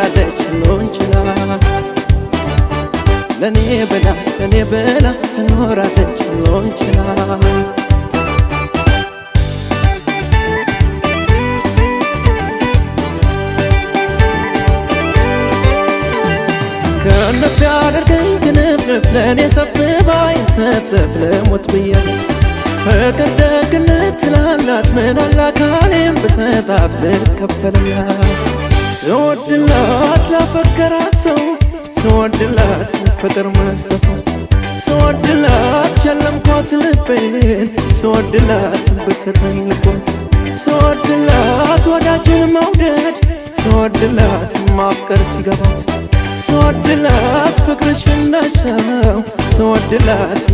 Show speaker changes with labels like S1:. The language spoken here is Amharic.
S1: ትኖራለች ሁሉን ችላ ለኔ ብላ ትኖራለች ሁሉን ችላ ከነፍ ያደርገኝ ክንፍ ለኔ ሰፍ ባይ ሰፍሰፍ ለሞት ብዬ ፍቅር ደግነት ስላላት ምን አላካሌም ብሰጣት ብከፈልላት ስወድላት ላፈቀራት ሰው ስወድላት ፍቅር መስጠቷት ስወድላት ሸለምኳት ልቤን ስወድላት ብሰጠኝ ልቦን ስወድላት ወዳጅን መውደድ ስወድላት ማፍቀር ሲገባት ስወድላት ፍቅርሽ እንዳሻው ስወድላት